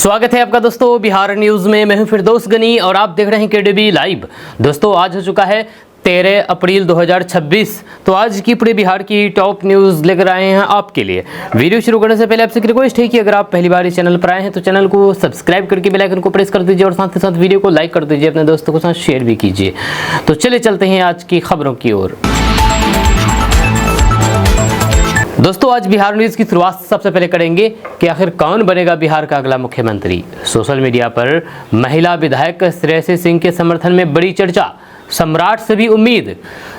स्वागत है आपका दोस्तों बिहार न्यूज में। मैं हूं फिरदौस गनी और आप देख रहे हैं केडीबी लाइव। दोस्तों आज हो चुका है 13 अप्रैल 2026। तो आज की पूरे बिहार की टॉप न्यूज़ लेकर आए हैं आपके लिए। वीडियो शुरू करने से पहले आपसे रिक्वेस्ट है कि अगर आप पहली बार इस चैनल पर आए हैं तो चैनल को सब्सक्राइब करके बेल आइकन को प्रेस कर दीजिए और साथ ही साथ वीडियो को लाइक कर दीजिए, अपने दोस्तों के साथ शेयर भी कीजिए। तो चलिए चलते हैं आज की खबरों की ओर। दोस्तों आज बिहार न्यूज की शुरुआत सबसे पहले करेंगे कि आखिर कौन बनेगा बिहार का अगला मुख्यमंत्री। सोशल मीडिया पर महिला विधायक श्रेयसी सिंह के समर्थन में बड़ी चर्चा, सम्राट से भी उम्मीद।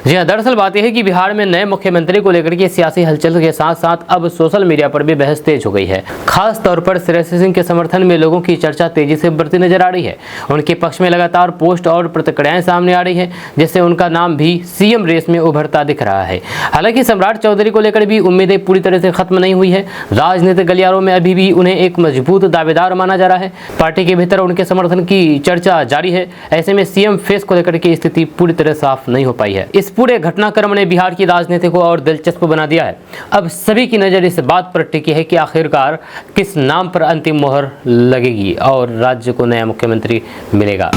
जी हाँ, दरअसल बात यह है कि बिहार में नए मुख्यमंत्री को लेकर के सियासी हलचल के साथ साथ अब सोशल मीडिया पर भी बहस तेज हो गई है। खास तौर पर श्रेयसी सिंह के समर्थन में लोगों की चर्चा तेजी से बढ़ती नजर आ रही है। उनके पक्ष में लगातार पोस्ट और प्रतिक्रियाएं सामने आ रही है, जिससे उनका नाम भी सीएम रेस में उभरता दिख रहा है। हालांकि सम्राट चौधरी को लेकर भी उम्मीदें पूरी तरह से खत्म नहीं हुई है। राजनीतिक गलियारों में अभी भी उन्हें एक मजबूत दावेदार माना जा रहा है। पार्टी के भीतर उनके समर्थन की चर्चा जारी है। ऐसे में सीएम फेस को लेकर के स्थिति पूरी तरह साफ नहीं हो पाई है। इस पूरे घटनाक्रम ने बिहार की राजनीति को और दिलचस्प बना दिया है। अब सभी की नजर इस बात पर टिकी है कि आखिरकार किस नाम पर अंतिम मोहर लगेगी और राज्य को नया मुख्यमंत्री मिलेगा।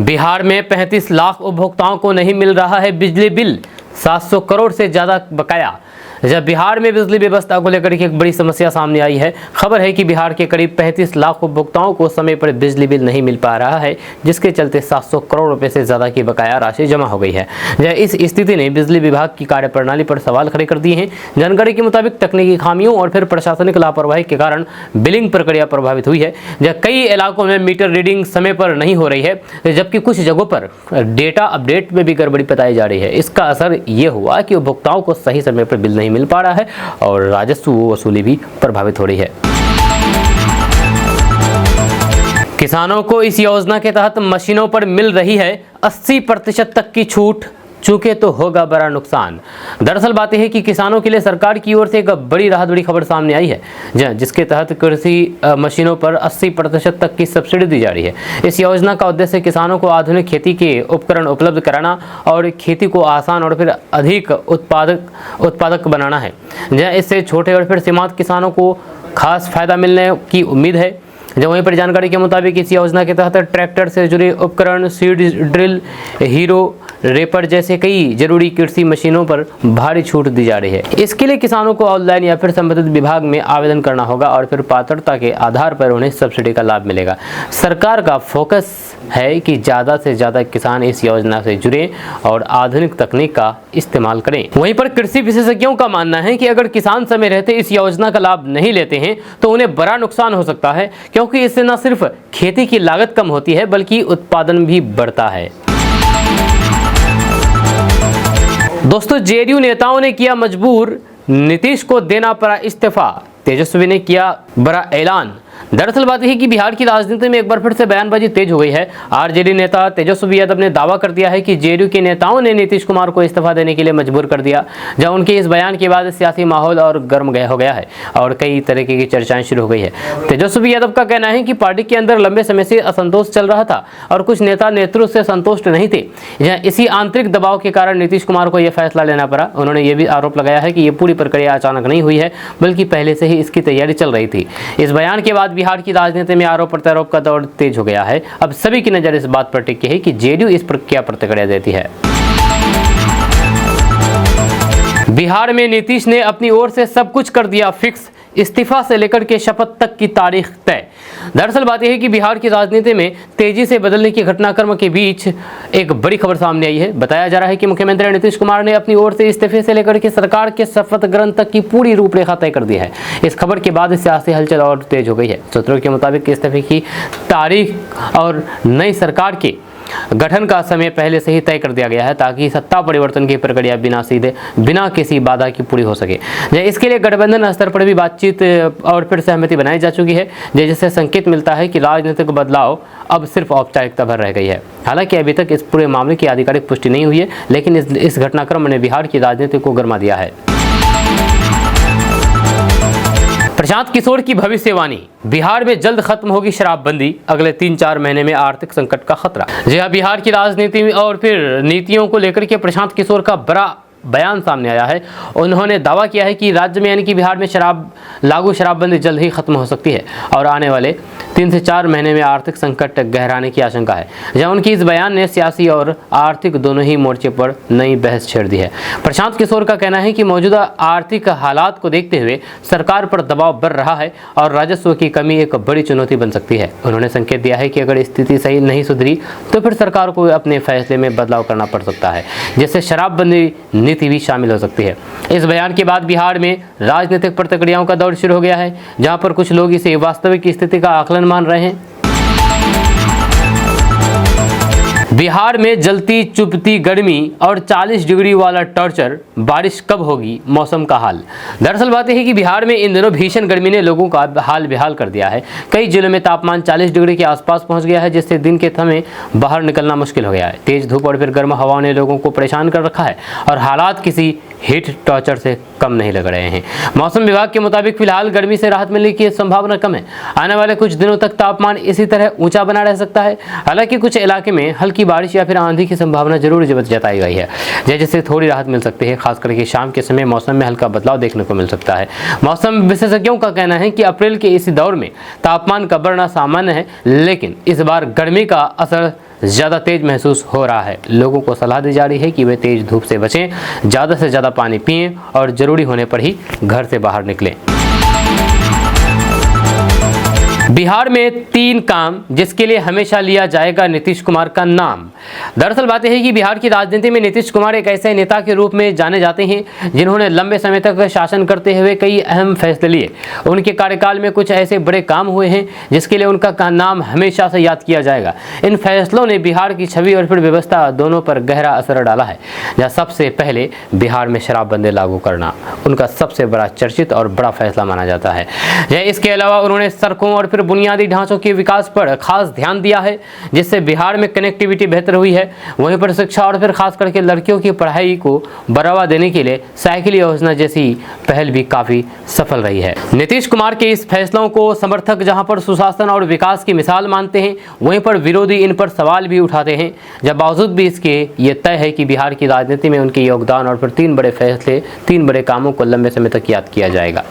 बिहार में 35 लाख उपभोक्ताओं को नहीं मिल रहा है बिजली बिल, 700 करोड़ से ज्यादा बकाया। जब बिहार में बिजली व्यवस्था को लेकर के एक बड़ी समस्या सामने आई है। खबर है कि बिहार के करीब 35 लाख उपभोक्ताओं को समय पर बिजली बिल नहीं मिल पा रहा है, जिसके चलते 700 करोड़ रुपए से ज्यादा की बकाया राशि जमा हो गई है। इस स्थिति ने बिजली विभाग की कार्यप्रणाली पर सवाल खड़े कर दिए हैं। जानकारी के मुताबिक तकनीकी खामियों और फिर प्रशासनिक लापरवाही के कारण बिलिंग प्रक्रिया प्रभावित हुई है। कई इलाकों में मीटर रीडिंग समय पर नहीं हो रही है, जबकि कुछ जगहों पर डेटा अपडेट में भी गड़बड़ी बताई जा रही है। इसका असर ये हुआ कि उपभोक्ताओं को सही समय पर बिल नहीं मिल पा रहा है और राजस्व वसूली भी प्रभावित हो रही है। किसानों को इस योजना के तहत मशीनों पर मिल रही है 80% तक की छूट, चूके तो होगा बड़ा नुकसान। दरअसल बात यह है कि किसानों के लिए सरकार की ओर से एक बड़ी राहत बड़ी खबर सामने आई है, जिसके तहत कृषि मशीनों पर 80% तक की सब्सिडी दी जा रही है। इस योजना का उद्देश्य किसानों को आधुनिक खेती के उपकरण उपलब्ध कराना और खेती को आसान और फिर अधिक उत्पादक बनाना है। इससे छोटे और फिर सीमांत किसानों को खास फायदा मिलने की उम्मीद है। वहीं पर जानकारी के मुताबिक इस योजना के तहत ट्रैक्टर से जुड़े उपकरण, सीड ड्रिल, हीरो रेपर जैसे कई जरूरी कृषि मशीनों पर भारी छूट दी जा रही है। इसके लिए किसानों को ऑनलाइन या फिर संबंधित विभाग में आवेदन करना होगा और फिर पात्रता के आधार पर उन्हें सब्सिडी का लाभ मिलेगा। सरकार का फोकस है कि ज़्यादा से ज़्यादा किसान इस योजना से जुड़े और आधुनिक तकनीक का इस्तेमाल करें। वहीं पर कृषि विशेषज्ञों का मानना है कि अगर किसान समय रहते इस योजना का लाभ नहीं लेते हैं तो उन्हें बड़ा नुकसान हो सकता है, क्योंकि इससे न सिर्फ खेती की लागत कम होती है बल्कि उत्पादन भी बढ़ता है। दोस्तों जेडीयू नेताओं ने किया मजबूर, नीतीश को देना पड़ा इस्तीफा, तेजस्वी ने किया बड़ा ऐलान। दरअसल बात यह है कि बिहार की राजनीति में एक बार फिर से बयानबाजी तेज हो गई है। आरजेडी नेता तेजस्वी यादव ने दावा कर दिया है कि जेडीयू के नेताओं ने नीतीश कुमार को इस्तीफा देने के लिए मजबूर कर दिया। जब उनके इस बयान के बाद सियासी माहौल और गर्म हो गया है और कई तरीके की चर्चाएं शुरू हो गई है। तेजस्वी यादव का कहना है कि पार्टी के अंदर लंबे समय से असंतोष चल रहा था और कुछ नेता नेतृत्व से संतुष्ट नहीं थे। इसी आंतरिक दबाव के कारण नीतीश कुमार को यह फैसला लेना पड़ा। उन्होंने ये भी आरोप लगाया है कि ये पूरी प्रक्रिया अचानक नहीं हुई है, बल्कि पहले से ही इसकी तैयारी चल रही थी। इस बयान के बाद बिहार की राजनीति में आरोप प्रत्यारोप का दौर तेज हो गया है। अब सभी की नजर इस बात पर टिकी है कि जेडीयू इस पर क्या प्रतिक्रिया देती है। बिहार में नीतीश ने अपनी ओर से सब कुछ कर दिया फिक्स, इस्तीफा से लेकर के शपथ तक की तारीख तय। दरअसल बात यह है कि बिहार की राजनीति में तेजी से बदलने की घटनाक्रम के बीच एक बड़ी खबर सामने आई है। बताया जा रहा है कि मुख्यमंत्री नीतीश कुमार ने अपनी ओर से इस्तीफे से लेकर के सरकार के शपथ ग्रहण तक की पूरी रूपरेखा तय कर दी है। इस खबर के बाद सियासी हलचल और तेज हो गई है। सूत्रों के मुताबिक इस्तीफे की तारीख और नई सरकार के गठन का समय पहले से ही तय कर दिया गया है, ताकि सत्ता परिवर्तन की प्रक्रिया बिना किसी बाधा की पूरी हो सके। इसके लिए गठबंधन स्तर पर भी बातचीत और फिर सहमति बनाई जा चुकी है, जिससे संकेत मिलता है कि राजनीतिक बदलाव अब सिर्फ औपचारिकता भर रह गई है। हालांकि अभी तक इस पूरे मामले की आधिकारिक पुष्टि नहीं हुई है, लेकिन इस घटनाक्रम ने बिहार की राजनीति को गरमा दिया है। प्रशांत किशोर की भविष्यवाणी, बिहार में जल्द खत्म होगी शराबबंदी, अगले 3-4 महीने में आर्थिक संकट का खतरा। जी हाँ, बिहार की राजनीति और फिर नीतियों को लेकर के प्रशांत किशोर का बड़ा बयान सामने आया है। उन्होंने दावा किया है कि राज्य में यानी कि बिहार में शराबबंदी जल्द ही खत्म हो सकती है और आने वाले 3 से 4 महीने में आर्थिक संकट गहराने की आशंका है। जहां उनकी इस बयान ने सियासी और आर्थिक दोनों ही मोर्चे पर नई बहस छेड़ दी है। प्रशांत किशोर का कहना है कि मौजूदा आर्थिक हालात को देखते हुए सरकार पर दबाव बढ़ रहा है और राजस्व की कमी एक बड़ी चुनौती बन सकती है। उन्होंने संकेत दिया है कि अगर स्थिति सही नहीं सुधरी तो फिर सरकार को अपने फैसले में बदलाव करना पड़ सकता है, जिससे शराबबंदी नीति भी शामिल हो सकती है। इस बयान के बाद बिहार में राजनीतिक प्रतिक्रियाओं का दौर शुरू हो गया है, जहां पर कुछ लोग इसे वास्तविक स्थिति का आकलन मान रहे हैं। बिहार में जलती चुभती गर्मी और 40 डिग्री वाला टॉर्चर, बारिश कब होगी, मौसम का हाल। दरअसल बात यह है कि बिहार में इन दिनों भीषण गर्मी ने लोगों का हाल बेहाल कर दिया है। कई जिलों में तापमान 40 डिग्री के आसपास पहुंच गया है, जिससे दिन के समय बाहर निकलना मुश्किल हो गया है। तेज धूप और फिर गर्म हवाओं ने लोगों को परेशान कर रखा है और हालात किसी हीट टॉर्चर से कम नहीं लग रहे हैं। मौसम विभाग के मुताबिक फिलहाल गर्मी से राहत मिलने की संभावना कम है। आने वाले कुछ दिनों तक तापमान इसी तरह ऊंचा बना रह सकता है। हालांकि कुछ इलाके में हल्की बारिश या फिर आंधी की संभावना जरूर जताई गई है, जिससे थोड़ी राहत मिल सकती है। खास करके शाम के समय मौसम में हल्का बदलाव देखने को मिल सकता है। मौसम विशेषज्ञों का कहना है कि अप्रैल के इसी दौर में तापमान का बढ़ना सामान्य है, लेकिन इस बार गर्मी का असर ज़्यादा तेज महसूस हो रहा है। लोगों को सलाह दी जा रही है कि वे तेज धूप से बचें, ज़्यादा से ज़्यादा पानी पिएं और ज़रूरी होने पर ही घर से बाहर निकलें। बिहार में 3 काम जिसके लिए हमेशा लिया जाएगा नीतीश कुमार का नाम। दरअसल बात यह है कि बिहार की राजनीति में नीतीश कुमार एक ऐसे नेता के रूप में जाने जाते हैं जिन्होंने लंबे समय तक शासन करते हुए कई अहम फैसले लिए। उनके कार्यकाल में कुछ ऐसे बड़े काम हुए हैं जिसके लिए उनका नाम हमेशा से याद किया जाएगा। इन फैसलों ने बिहार की छवि और फिर व्यवस्था दोनों पर गहरा असर डाला है। जहाँ सबसे पहले बिहार में शराबबंदी लागू करना उनका सबसे बड़ा चर्चित और बड़ा फैसला माना जाता है। इसके अलावा उन्होंने सड़कों और फिर बुनियादी ढांचों के विकास पर खास ध्यान दिया है, जिससे बिहार में कनेक्टिविटी बेहतर हुई है। वहीं पर शिक्षा और फिर खास करके लड़कियों की पढ़ाई को बढ़ावा देने के लिए साइकिल योजना जैसी पहल भी काफी सफल रही है। नीतीश कुमार के इस फैसलों को समर्थक जहां पर सुशासन और विकास की मिसाल मानते हैं, वहीं पर विरोधी इन पर सवाल भी उठाते हैं। जब बावजूद भी इसके ये तय है कि बिहार की राजनीति में उनके योगदान और फिर 3 बड़े फैसले, 3 बड़े कामों को लंबे समय तक याद किया जाएगा।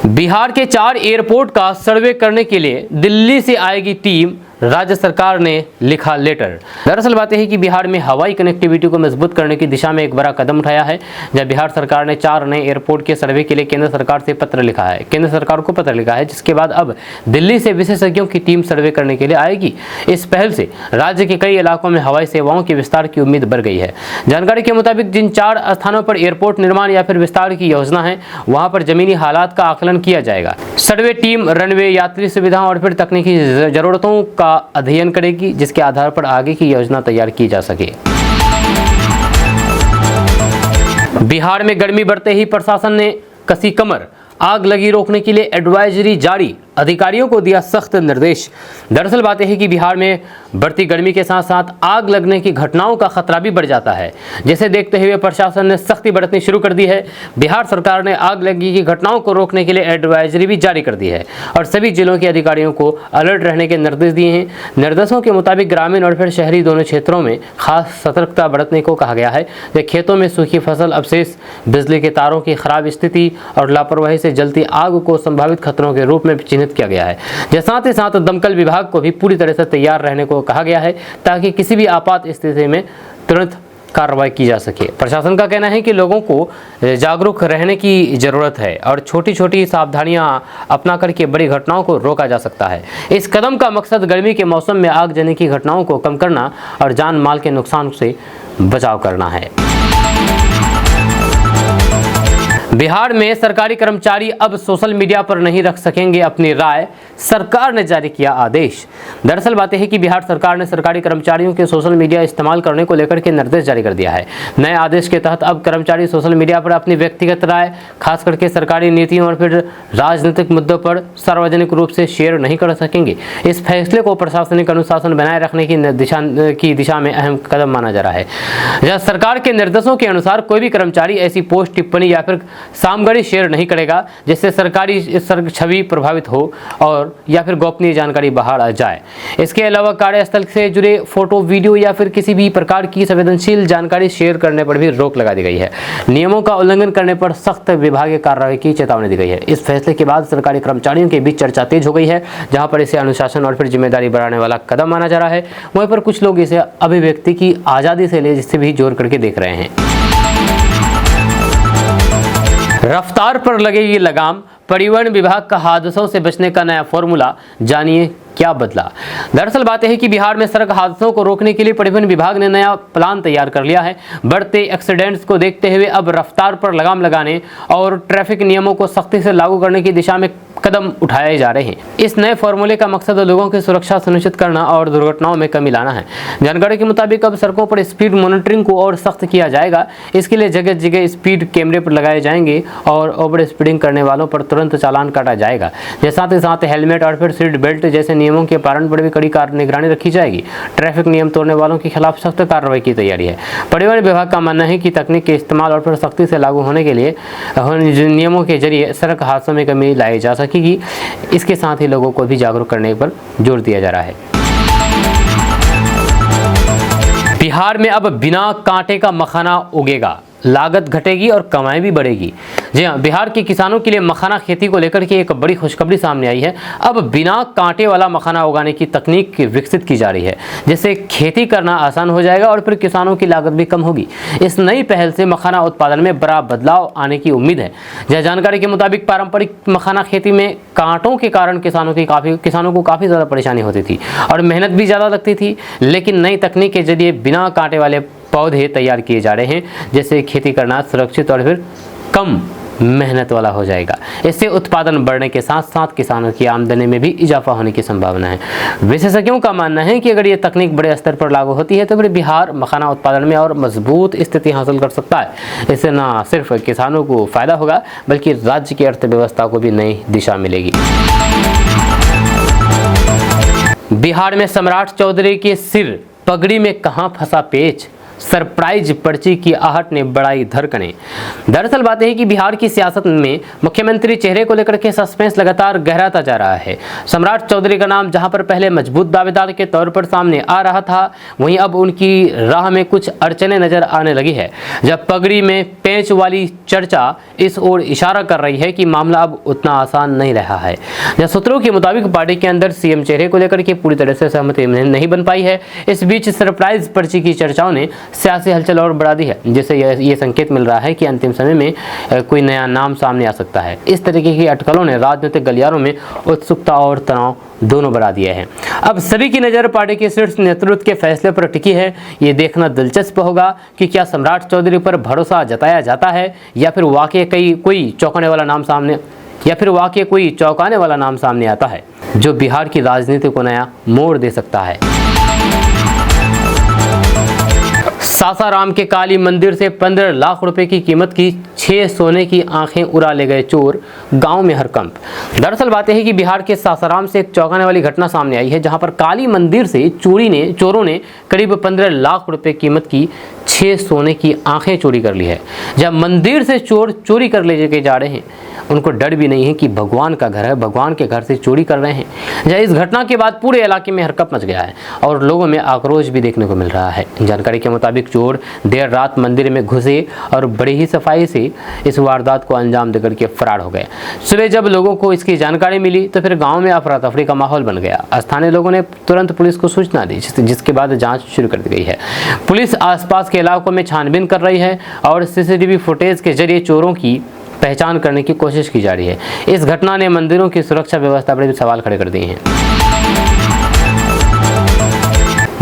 बिहार के 4 एयरपोर्ट का सर्वे करने के लिए दिल्ली से आएगी टीम, राज्य सरकार ने लिखा लेटर। दरअसल बात यह है कि बिहार में हवाई कनेक्टिविटी को मजबूत करने की दिशा में एक बड़ा कदम उठाया है। जब बिहार सरकार ने 4 नए एयरपोर्ट के सर्वे के लिए केंद्र सरकार से पत्र लिखा है, केंद्र सरकार को पत्र लिखा है, जिसके बाद अब दिल्ली से विशेषज्ञों की टीम सर्वे करने के लिए आएगी। इस पहल से राज्य के कई इलाकों में हवाई सेवाओं के विस्तार की उम्मीद बढ़ गई है। जानकारी के मुताबिक जिन 4 स्थानों पर एयरपोर्ट निर्माण या फिर विस्तार की योजना है, वहां पर जमीनी हालात का आकलन किया जाएगा। सर्वे टीम रनवे, यात्री सुविधाओं और फिर तकनीकी जरूरतों का अध्ययन करेगी, जिसके आधार पर आगे की योजना तैयार की जा सके। बिहार में गर्मी बढ़ते ही प्रशासन ने कसी कमर, आग लगी रोकने के लिए एडवाइजरी जारी, अधिकारियों को दिया सख्त निर्देश। दरअसल बात यह है कि बिहार में बढ़ती गर्मी के साथ साथ आग लगने की घटनाओं का खतरा भी बढ़ जाता है, जिसे देखते हुए प्रशासन ने सख्ती बरतनी शुरू कर दी है। बिहार सरकार ने आग लगी की घटनाओं को रोकने के लिए एडवाइजरी भी जारी कर दी है और सभी जिलों के अधिकारियों को अलर्ट रहने के निर्देश दिए हैं। निर्देशों के मुताबिक ग्रामीण और फिर शहरी दोनों क्षेत्रों में खास सतर्कता बरतने को कहा गया है। खेतों में सूखी फसल अवशेष, बिजली के तारों की खराब स्थिति और लापरवाही से जलती आग को संभावित खतरों के रूप में चिन्हित किया गया है। साथ ही साथ दमकल विभाग को भी पूरी तरह से तैयार रहने को कहा गया है, ताकि किसी भी आपात स्थिति में तुरंत कार्रवाई की जा सके। प्रशासन का कहना है कि लोगों को जागरूक रहने की जरूरत है और छोटी छोटी सावधानियां अपना करके बड़ी घटनाओं को रोका जा सकता है। इस कदम का मकसद गर्मी के मौसम में आगजनी की घटनाओं को कम करना और जान माल के नुकसान से बचाव करना है। बिहार में सरकारी कर्मचारी अब सोशल मीडिया पर नहीं रख सकेंगे अपनी राय, सरकार ने जारी किया आदेश। दरअसल बात यह है कि बिहार सरकार ने सरकारी कर्मचारियों के सोशल मीडिया इस्तेमाल करने को लेकर के निर्देश जारी कर दिया है। नए आदेश के तहत अब कर्मचारी सोशल मीडिया पर अपनी व्यक्तिगत राय, खास करके सरकारी नीतियों और फिर राजनीतिक मुद्दों पर सार्वजनिक रूप से शेयर नहीं कर सकेंगे। इस फैसले को प्रशासनिक अनुशासन बनाए रखने की दिशा में अहम कदम माना जा रहा है। सरकार के निर्देशों के अनुसार कोई भी कर्मचारी ऐसी पोस्ट, टिप्पणी या फिर सामग्री शेयर नहीं करेगा जिससे सरकारी छवि प्रभावित हो और या फिर गोपनीय जानकारी बाहर आ जाए। इसके अलावा कार्यस्थल से जुड़े फोटो, वीडियो या फिर किसी भी प्रकार की संवेदनशील जानकारी शेयर करने पर भी रोक लगा दी गई है। नियमों का उल्लंघन करने पर सख्त विभागीय कार्रवाई की चेतावनी दी गई है। इस फैसले के बाद सरकारी कर्मचारियों के बीच चर्चा तेज हो गई है, जहां पर इसे अनुशासन और फिर जिम्मेदारी बढ़ाने वाला कदम माना जा रहा है। वहीं पर कुछ लोग इसे अभिव्यक्ति की आजादी से जिससे भी जोड़ करके देख रहे हैं। रफ्तार पर लगेगी लगाम, परिवहन विभाग का हादसों से बचने का नया फॉर्मूला, जानिए क्या बदला। दरअसल बात यह है कि बिहार में सड़क हादसों को रोकने के लिए परिवहन विभाग ने नया प्लान तैयार कर लिया है। बढ़ते एक्सीडेंट्स को देखते हुए अब रफ्तार पर लगाम लगाने और ट्रैफिक नियमों को सख्ती से लागू करने की दिशा में कदम उठाए जा रहे हैं। इस नए फॉर्मूले का मकसद लोगों की सुरक्षा सुनिश्चित करना और दुर्घटनाओं में कमी लाना है। जानकारी के मुताबिक अब सड़कों पर स्पीड मॉनिटरिंग को और सख्त किया जाएगा। इसके लिए जगह जगह स्पीड कैमरे पर लगाए जाएंगे और ओवर स्पीडिंग करने वालों पर तुरंत चालान काटा जाएगा। साथ ही साथ हेलमेट और फिर सीट बेल्ट जैसे नियमों के पालन पर भी कड़ी निगरानी रखी जाएगी। ट्रैफिक नियम तोड़ने वालों के खिलाफ सख्त कार्रवाई की तैयारी है। परिवहन विभाग का मानना है कि तकनीक के इस्तेमाल और फिर सख्ती से लागू होने के लिए नियमों के जरिए सड़क हादसों में कमी लाई जा सकेगी। इसके साथ ही लोगों को भी जागरूक करने पर जोर दिया जा रहा है। बिहार में अब बिना कांटे का मखाना उगेगा, लागत घटेगी और कमाई भी बढ़ेगी। जी हाँ, बिहार के किसानों के लिए मखाना खेती को लेकर के एक बड़ी खुशखबरी सामने आई है। अब बिना कांटे वाला मखाना उगाने की तकनीक विकसित की जा रही है, जिससे खेती करना आसान हो जाएगा और फिर किसानों की लागत भी कम होगी। इस नई पहल से मखाना उत्पादन में बड़ा बदलाव आने की उम्मीद है। जहाँ जानकारी के मुताबिक पारंपरिक मखाना खेती में कांटों के कारण किसानों को काफ़ी ज़्यादा परेशानी होती थी और मेहनत भी ज़्यादा लगती थी, लेकिन नई तकनीक के जरिए बिना कांटे वाले पौधे तैयार किए जा रहे हैं, जिससे खेती करना सुरक्षित और फिर कम मेहनत वाला हो जाएगा। इससे उत्पादन बढ़ने के साथ साथ किसानों की आमदनी में भी इजाफा होने की संभावना है। विशेषज्ञों का मानना है कि अगर ये तकनीक बड़े स्तर पर लागू होती है तो फिर बिहार मखाना उत्पादन में और मजबूत स्थिति हासिल कर सकता है। इससे न सिर्फ किसानों को फायदा होगा बल्कि राज्य की अर्थव्यवस्था को भी नई दिशा मिलेगी। बिहार में सम्राट चौधरी के सिर पगड़ी में कहां फंसा पेच, सरप्राइज पर्ची की आहट ने बढ़ाई धड़कनें। दरअसल बात है कि बिहार की सियासत में मुख्यमंत्री चेहरे को लेकर के सस्पेंस लगातार गहराता जा रहा है। सम्राट चौधरी का नाम जहां पर पहले मजबूत दावेदार के तौर पर सामने आ रहा था, वहीं अब उनकी राह में कुछ अड़चने नजर आने लगी है। जब पगड़ी में पेंच वाली चर्चा इस ओर इशारा कर रही है कि मामला अब उतना आसान नहीं रहा है। जब सूत्रों के मुताबिक पार्टी के अंदर सीएम चेहरे को लेकर के पूरी तरह से सहमति नहीं बन पाई है। इस बीच सरप्राइज पर्ची की चर्चाओं ने सियासी हलचल और बढ़ा दी है, जिससे ये संकेत मिल रहा है कि अंतिम समय में कोई नया नाम सामने आ सकता है। इस तरीके की अटकलों ने राजनीतिक गलियारों में उत्सुकता और तनाव दोनों बढ़ा दिए हैं। अब सभी की नज़र पार्टी के शीर्ष नेतृत्व के फैसले पर टिकी है। ये देखना दिलचस्प होगा कि क्या सम्राट चौधरी पर भरोसा जताया जाता है या फिर वाकई कोई चौंकाने वाला नाम सामने आता है जो बिहार की राजनीति को नया मोड़ दे सकता है। सासाराम के काली मंदिर से 15 लाख रुपए की कीमत की 6 सोने की आंखें उड़ा ले गए चोर, गांव में हड़कंप। दरअसल बात है कि बिहार के सासाराम से एक चौंकाने वाली घटना सामने आई है, जहां पर काली मंदिर से चोरों ने करीब 15 लाख रुपए कीमत की 6 सोने की आंखें चोरी कर ली है। जब मंदिर से चोर चोरी कर ले के जा रहे हैं, उनको डर भी नहीं है कि भगवान का घर है, भगवान के घर से चोरी कर रहे हैं। जब इस घटना के बाद पूरे इलाके में हरकत मच गया है और लोगों में आक्रोश भी देखने को मिल रहा है। जानकारी के मुताबिक चोर देर रात मंदिर में घुसे और बड़ी ही सफाई से इस वारदात को अंजाम देकर के फरार हो गए। सुबह जब लोगों को इसकी जानकारी मिली तो फिर गाँव में अफरा तफरी का माहौल बन गया। स्थानीय लोगों ने तुरंत पुलिस को सूचना दी, जिसके बाद जाँच शुरू कर दी गई है। पुलिस आसपास के इलाकों में छानबीन कर रही है और सीसीटीवी फुटेज के जरिए चोरों की पहचान करने की कोशिश की जा रही है। इस घटना ने मंदिरों की सुरक्षा व्यवस्था पर भी सवाल खड़े कर दिए हैं।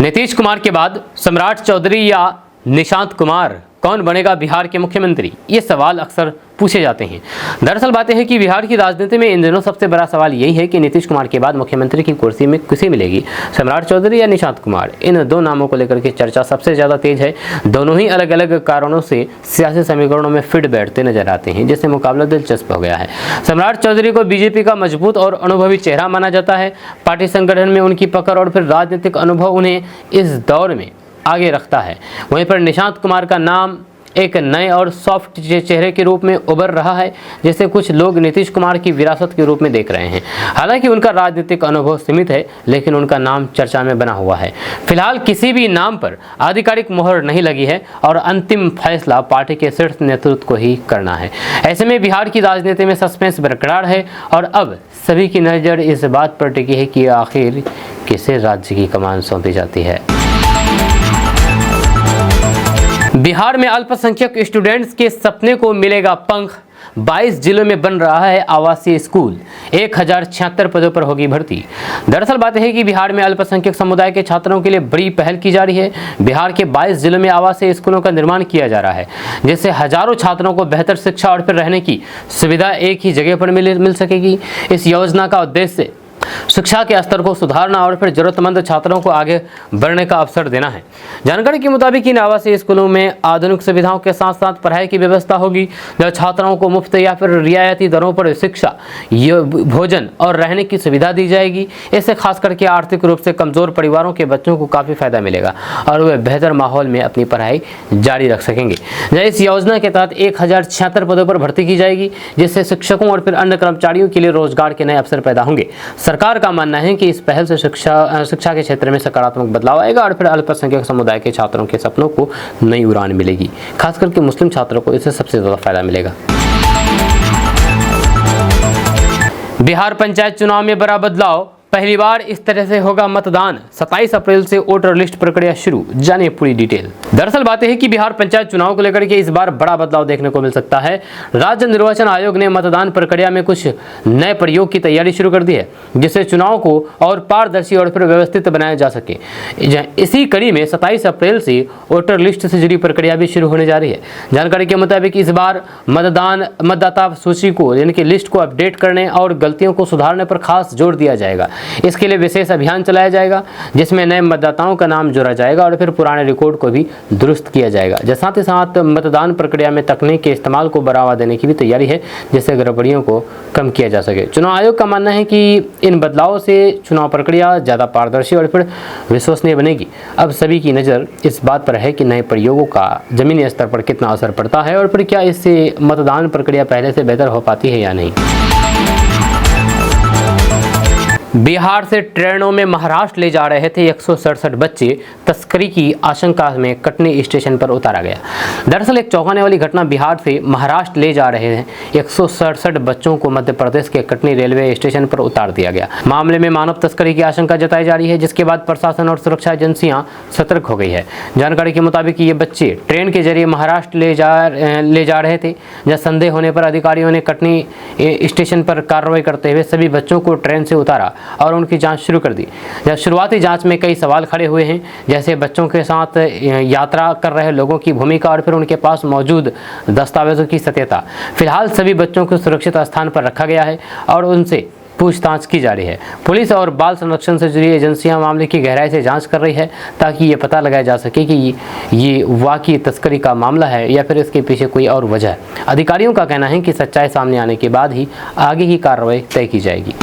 नीतीश कुमार के बाद सम्राट चौधरी या निशांत कुमार कौन बनेगा बिहार के मुख्यमंत्री, ये सवाल अक्सर पूछे जाते हैं। दरअसल बात यह है कि बिहार की राजनीति में इन दिनों सबसे बड़ा सवाल यही है कि नीतीश कुमार के बाद मुख्यमंत्री की कुर्सी में किसे मिलेगी, सम्राट चौधरी या निशांत कुमार। इन दो नामों को लेकर के चर्चा सबसे ज़्यादा तेज है। दोनों ही अलग अलग कारणों से सियासी समीकरणों में फिट बैठते नजर आते हैं, जिससे मुकाबला दिलचस्प हो गया है। सम्राट चौधरी को बीजेपी का मजबूत और अनुभवी चेहरा माना जाता है। पार्टी संगठन में उनकी पकड़ और फिर राजनीतिक अनुभव उन्हें इस दौर में आगे रखता है। वहीं पर निशांत कुमार का नाम एक नए और सॉफ्ट चेहरे के रूप में उभर रहा है, जिसे कुछ लोग नीतीश कुमार की विरासत के रूप में देख रहे हैं। हालांकि उनका राजनीतिक अनुभव सीमित है, लेकिन उनका नाम चर्चा में बना हुआ है। फिलहाल किसी भी नाम पर आधिकारिक मोहर नहीं लगी है और अंतिम फैसला पार्टी के शीर्ष नेतृत्व को ही करना है। ऐसे में बिहार की राजनीति में सस्पेंस बरकरार है और अब सभी की नज़र इस बात पर टिकी है कि आखिर किसे राज्य की कमान सौंपी जाती है। बिहार में अल्पसंख्यक स्टूडेंट्स के सपने को मिलेगा पंख। 22 जिलों में बन रहा है आवासीय स्कूल। 1076 पदों पर होगी भर्ती। दरअसल बात है कि बिहार में अल्पसंख्यक समुदाय के छात्रों के लिए बड़ी पहल की जा रही है। बिहार के 22 जिलों में आवासीय स्कूलों का निर्माण किया जा रहा है, जिससे हजारों छात्रों को बेहतर शिक्षा और फिर रहने की सुविधा एक ही जगह पर मिल सकेगी। इस योजना का उद्देश्य शिक्षा के स्तर को सुधारना और फिर जरूरतमंद छात्रों को आगे बढ़ने का अवसर देना है। जानकारी के मुताबिक इन आवासीय स्कूलों में आधुनिक सुविधाओं के साथ साथ पढ़ाई की व्यवस्था होगी, जहाँ छात्राओं को मुफ्त या फिर रियायती दरों पर शिक्षा, भोजन और रहने की सुविधा दी जाएगी। इससे खास करके आर्थिक रूप से कमजोर परिवारों के बच्चों को काफ़ी फायदा मिलेगा और वे बेहतर माहौल में अपनी पढ़ाई जारी रख सकेंगे। इस योजना के तहत 1076 पदों पर भर्ती की जाएगी, जिससे शिक्षकों और फिर अन्य कर्मचारियों के लिए रोजगार के नए अवसर पैदा होंगे। सरकार का मानना है कि इस पहल से शिक्षा के क्षेत्र में सकारात्मक बदलाव आएगा और फिर अल्पसंख्यक समुदाय के छात्रों के सपनों को नई उड़ान मिलेगी। खास करके मुस्लिम छात्रों को इससे सबसे ज्यादा फायदा मिलेगा। बिहार पंचायत चुनाव में बड़ा बदलाव। पहली बार इस तरह से होगा मतदान। 27 अप्रैल से वोटर लिस्ट प्रक्रिया शुरू। जानिए पूरी डिटेल। दरअसल बात है कि बिहार पंचायत चुनाव को लेकर के इस बार बड़ा बदलाव देखने को मिल सकता है। राज्य निर्वाचन आयोग ने मतदान प्रक्रिया में कुछ नए प्रयोग की तैयारी शुरू कर दी है, जिससे चुनाव को और पारदर्शी और फिर व्यवस्थित बनाया जा सके। इसी कड़ी में 27 अप्रैल से वोटर लिस्ट से जुड़ी प्रक्रिया भी शुरू होने जा रही है। जानकारी के मुताबिक इस बार मतदाता सूची को यानी कि लिस्ट को अपडेट करने और गलतियों को सुधारने पर खास जोर दिया जाएगा। इसके लिए विशेष अभियान चलाया जाएगा, जिसमें नए मतदाताओं का नाम जोड़ा जाएगा और फिर पुराने रिकॉर्ड को भी दुरुस्त किया जाएगा। साथ ही साथ मतदान प्रक्रिया में तकनीक के इस्तेमाल को बढ़ावा देने की भी तैयारी है, जिससे गड़बड़ियों को कम किया जा सके। चुनाव आयोग का मानना है कि इन बदलावों से चुनाव प्रक्रिया ज़्यादा पारदर्शी और फिर विश्वसनीय बनेगी। अब सभी की नज़र इस बात पर है कि नए प्रयोगों का जमीनी स्तर पर कितना असर पड़ता है और फिर क्या इससे मतदान प्रक्रिया पहले से बेहतर हो पाती है या नहीं। बिहार से ट्रेनों में महाराष्ट्र ले जा रहे थे 167 बच्चे। तस्करी की आशंका में कटनी स्टेशन पर उतारा गया। दरअसल एक चौंकाने वाली घटना, बिहार से महाराष्ट्र ले जा रहे हैं 167 बच्चों को मध्य प्रदेश के कटनी रेलवे स्टेशन पर उतार दिया गया। मामले में मानव तस्करी की आशंका जताई जा रही है, जिसके बाद प्रशासन और सुरक्षा एजेंसियां सतर्क हो गई है। जानकारी के मुताबिक ये बच्चे ट्रेन के जरिए महाराष्ट्र ले जा रहे थे, जहाँ संदेह होने पर अधिकारियों ने कटनी स्टेशन पर कार्रवाई करते हुए सभी बच्चों को ट्रेन से उतारा और उनकी जांच शुरू कर दी। जब शुरुआती जांच में कई सवाल खड़े हुए हैं, जैसे बच्चों के साथ यात्रा कर रहे लोगों की भूमिका और फिर उनके पास मौजूद दस्तावेजों की सत्यता। फिलहाल सभी बच्चों को सुरक्षित स्थान पर रखा गया है और उनसे पूछताछ की जा रही है। पुलिस और बाल संरक्षण से जुड़ी एजेंसियां मामले की गहराई से जांच कर रही है, ताकि ये पता लगाया जा सके कि ये वाकई तस्करी का मामला है या फिर इसके पीछे कोई और वजह है। अधिकारियों का कहना है कि सच्चाई सामने आने के बाद ही आगे की कार्रवाई तय की जाएगी।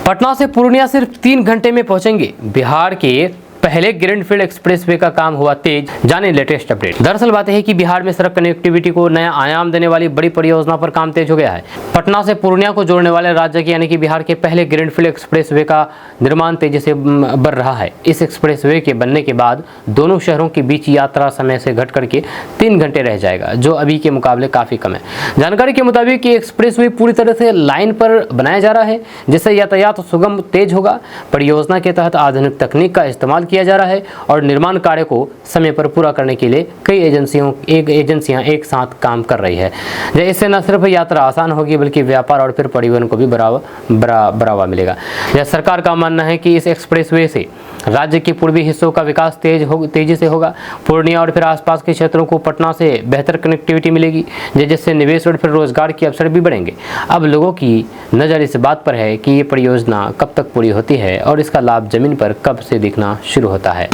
पटना से पूर्णिया सिर्फ 3 घंटे में पहुंचेंगे। बिहार के पहले ग्रीनफील्ड एक्सप्रेसवे का काम हुआ तेज। जाने लेटेस्ट अपडेट। दरअसल बात है कि बिहार में सड़क कनेक्टिविटी को नया आयाम देने वाली बड़ी परियोजना पर काम तेज हो गया है। पटना से पूर्णिया को जोड़ने वाले राज्य के यानी कि बिहार के पहले ग्रीनफील्ड एक्सप्रेसवे का निर्माण तेजी से बढ़ रहा है। इस एक्सप्रेसवे के बनने के बाद दोनों शहरों के बीच यात्रा समय से घट करके 3 घंटे रह जाएगा, जो अभी के मुकाबले काफी कम है। जानकारी के मुताबिक ये एक्सप्रेसवे पूरी तरह से लाइन पर बनाया जा रहा है, जिससे यातायात सुगम तेज होगा। परियोजना के तहत आधुनिक तकनीक का इस्तेमाल किया जा रहा है और निर्माण कार्य को समय पर पूरा करने के लिए कई एजेंसियां एक साथ काम कर रही है। इससे न सिर्फ यात्रा आसान होगी, बल्कि व्यापार और फिर परिवहन को भी बढ़ावा मिलेगा। सरकार का मानना है कि इस एक्सप्रेसवे से राज्य के पूर्वी हिस्सों का विकास तेजी से होगा। पूर्णिया और फिर आसपास के क्षेत्रों को पटना से बेहतर कनेक्टिविटी मिलेगी, जिससे निवेश और फिर रोजगार के अवसर भी बढ़ेंगे। अब लोगों की नज़र इस बात पर है कि ये परियोजना कब तक पूरी होती है और इसका लाभ जमीन पर कब से दिखना शुरू होता है।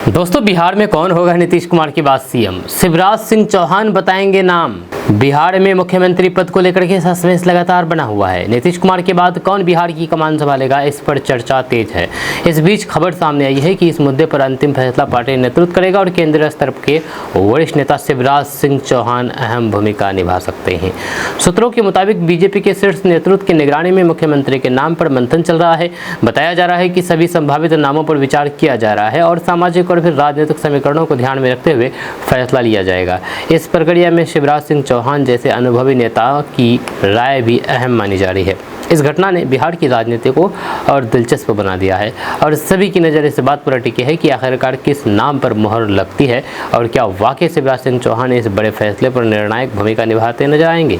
दोस्तों, बिहार में कौन होगा नीतीश कुमार के बाद सीएम? शिवराज सिंह चौहान बताएंगे नाम। बिहार में मुख्यमंत्री पद को लेकर के सस्पेंस लगातार बना हुआ है। नीतीश कुमार के बाद कौन बिहार की कमान संभालेगा, इस पर चर्चा तेज है। इस बीच खबर सामने आई है कि इस मुद्दे पर अंतिम फैसला पार्टी नेतृत्व करेगा और केंद्रीय स्तर के वरिष्ठ नेता शिवराज सिंह चौहान अहम भूमिका निभा सकते हैं। सूत्रों के मुताबिक बीजेपी के शीर्ष नेतृत्व की निगरानी में मुख्यमंत्री के नाम पर मंथन चल रहा है। बताया जा रहा है कि सभी संभावित नामों पर विचार किया जा रहा है और सामाजिक और फिर राजनीतिक समीकरणों को ध्यान में रखते हुए फैसला लिया जाएगा। इस प्रक्रिया में शिवराज सिंह चौहान जैसे अनुभवी नेता की राय भी अहम मानी जा रही है। इस घटना ने बिहार की राजनीति को और दिलचस्प बना दिया है और सभी की नज़र इस बात पर टिकी है कि आखिरकार किस नाम पर मोहर लगती है और क्या वाकई शिवराज सिंह चौहान इस बड़े फैसले पर निर्णायक भूमिका निभाते नजर आएंगे।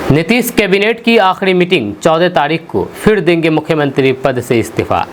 नीतीश कैबिनेट की आखिरी मीटिंग 14 तारीख को, फिर देंगे मुख्यमंत्री पद से इस्तीफा।